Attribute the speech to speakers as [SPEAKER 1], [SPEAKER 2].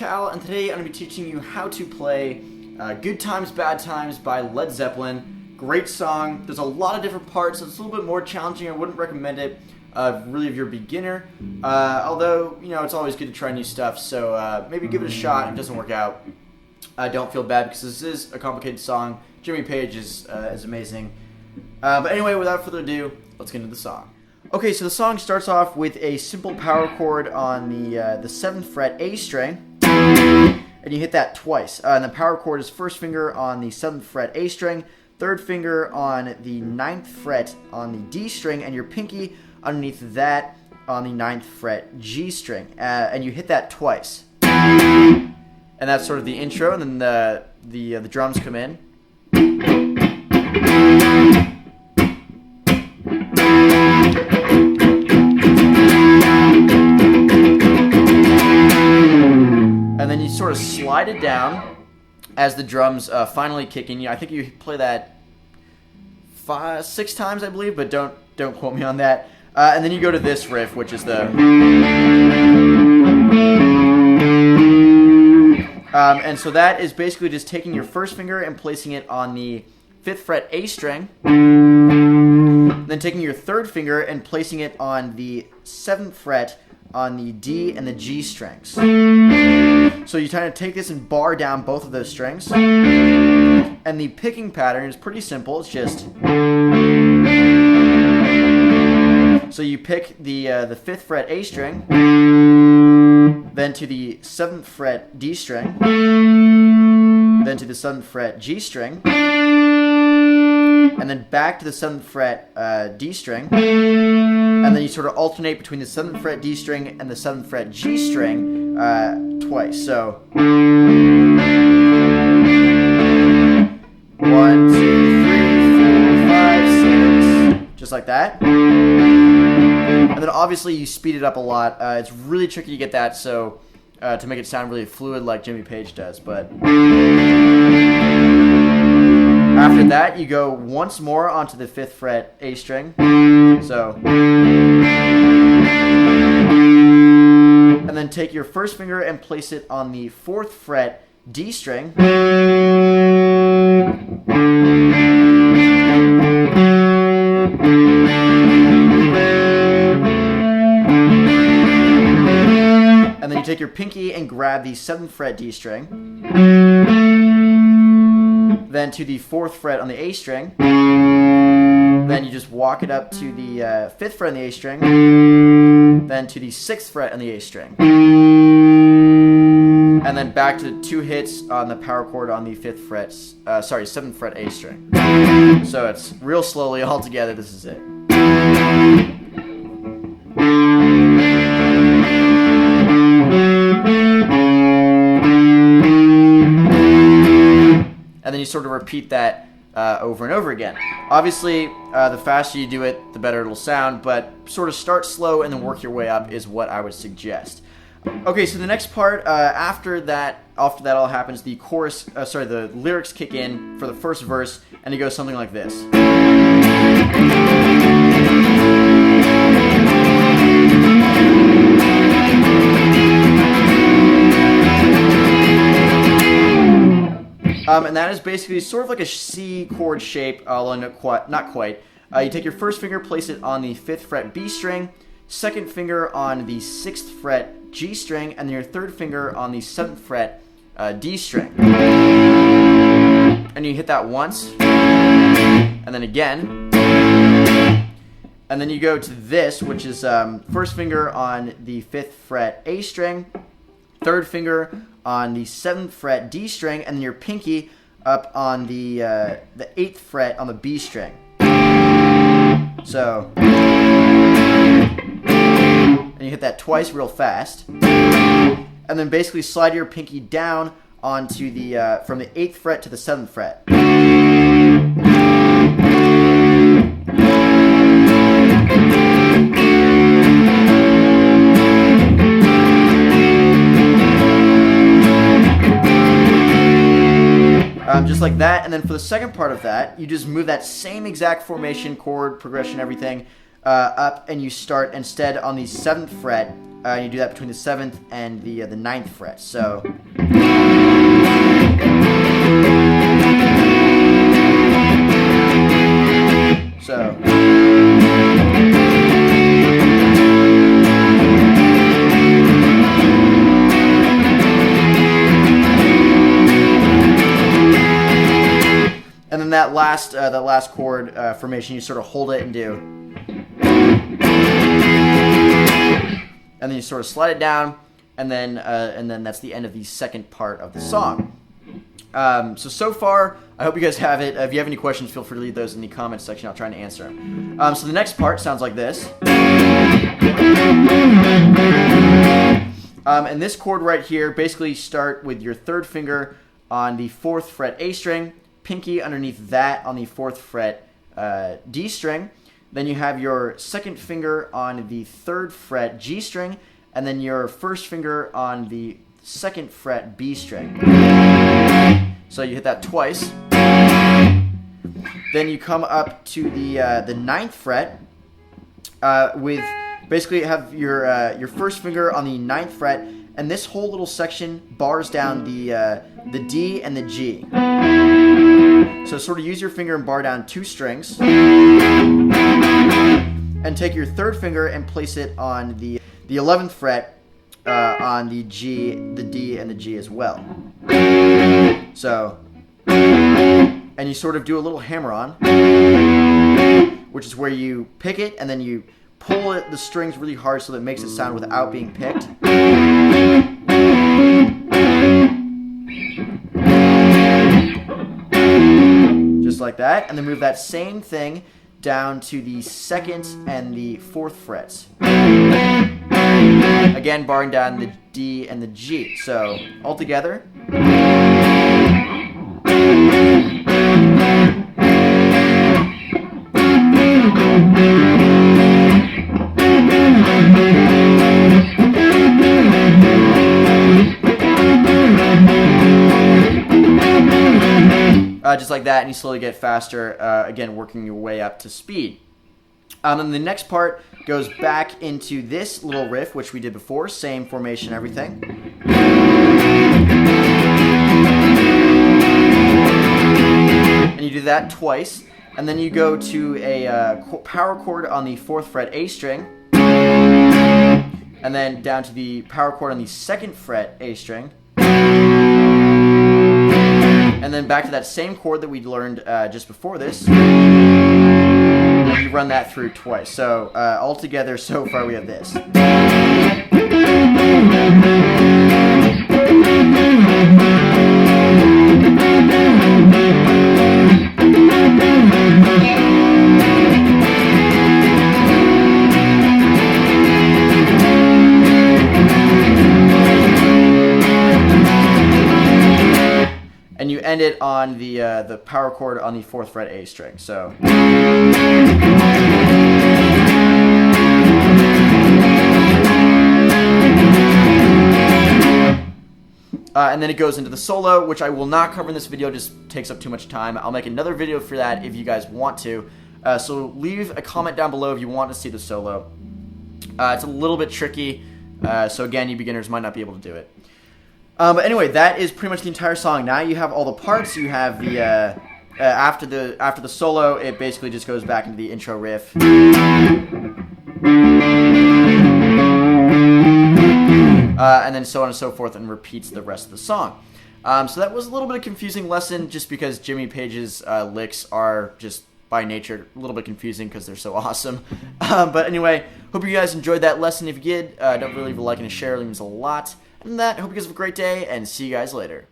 [SPEAKER 1] Cal, and today I'm going to be teaching you how to play Good Times, Bad Times by Led Zeppelin. Great song. There's a lot of different parts, so it's a little bit more challenging. I wouldn't recommend it really if you're a beginner, although, you know, it's always good to try new stuff, so maybe give it a shot. If it doesn't work out, don't feel bad, because this is a complicated song. Jimmy Page is amazing. But anyway, without further ado, let's get into the song. Okay, so the song starts off with a simple power chord on the 7th fret A string, and you hit that twice. And the power chord is first finger on the 7th fret A string, third finger on the 9th fret on the D string, and your pinky underneath that on the 9th fret G string. And you hit that twice. And that's sort of the intro, and then the drums come in. And then you sort of slide it down as the drums finally kick in. I think you play that 6 times, I believe, but don't quote me on that. And then you go to this riff, which is the... and so that is basically just taking your first finger and placing it on the 5th fret A string, then taking your third finger and placing it on the 7th fret on the D and the G strings. So you kind of take this and bar down both of those strings. And the picking pattern is pretty simple. It's just... So you pick the 5th fret A string, then to the 7th fret D string, then to the 7th fret G string, and then back to the 7th fret D string, and then you sort of alternate between the 7th fret D string and the 7th fret G string twice. So 1, 2, 3, 4, 5, 6, just like that. And then obviously you speed it up a lot. It's really tricky to get that so to make it sound really fluid like Jimmy Page does. But after that, you go once more onto the 5th fret A string. So, and then take your first finger and place it on the 4th fret D string. And then you take your pinky and grab the 7th fret D string, then to the 4th fret on the A string, then you just walk it up to the 5th fret on the A string, then to the 6th fret on the A string, and then back to 2 hits on the power chord on the 7th fret A string. So it's real slowly all together. This is it. And then you sort of repeat that over and over again. Obviously, the faster you do it, the better it'll sound, but sort of start slow and then work your way up is what I would suggest. Okay, so the next part, after that all happens, the lyrics kick in for the first verse, and it goes something like this. And that is basically sort of like a C chord shape, although not quite. You take your first finger, place it on the 5th fret B string, second finger on the 6th fret G string, and then your third finger on the 7th fret D string. And you hit that once, and then again. And then you go to this, which is first finger on the 5th fret A string, third finger on the 7th fret D string, and then your pinky up on the 8th fret on the B string. So, and you hit that twice real fast, and then basically slide your pinky down onto the from the 8th fret to the 7th fret. Just like that, and then for the second part of that, you just move that same exact formation, chord, progression, everything, up, and you start instead on the 7th fret You do that between the 7th and the 9th fret. So. And then that last chord formation, you sort of hold it and do, and then you sort of slide it down, and then that's the end of the second part of the song. So far, I hope you guys have it. If you have any questions, feel free to leave those in the comments section. I'll try and answer them. So the next part sounds like this. And this chord right here, basically start with your 3rd finger on the 4th fret A string, pinky underneath that on the 4th fret D string. Then you have your 2nd finger on the 3rd fret G string, and then your 1st finger on the 2nd fret B string. So you hit that twice. Then you come up to the 9th fret with basically have your 1st finger on the 9th fret, and this whole little section bars down the D and the G. So sort of use your finger and bar down 2 strings, and take your 3rd finger and place it on the 11th fret on the G, the D, and the G as well. So, and you sort of do a little hammer-on, which is where you pick it and then you pull the strings really hard so that it makes it sound without being picked. Just like that, and then move that same thing down to the 2nd and the 4th frets. Again, barring down the D and the G. So, all together. Just like that, and you slowly get faster, again, working your way up to speed. And the next part goes back into this little riff, which we did before, same formation, everything. And you do that twice, and then you go to a power chord on the 4th fret A string, and then down to the power chord on the 2nd fret A string, and then back to that same chord that we learned just before this. And you run that through twice. So all together, so far we have this. And you end it on the power chord on the 4th fret A string. So. And then it goes into the solo, which I will not cover in this video, just takes up too much time. I'll make another video for that if you guys want to. So leave a comment down below if you want to see the solo. It's a little bit tricky, so again, you beginners might not be able to do it. But anyway, that is pretty much the entire song. Now you have all the parts. You have the after the solo, it basically just goes back into the intro riff. And then so on and so forth, and repeats the rest of the song. So that was a little bit of a confusing lesson, just because Jimmy Page's licks are just by nature a little bit confusing because they're so awesome. But anyway, hope you guys enjoyed that lesson. If you did, don't forget to leave a like and a share. It means a lot. And that, I hope you guys have a great day, and see you guys later.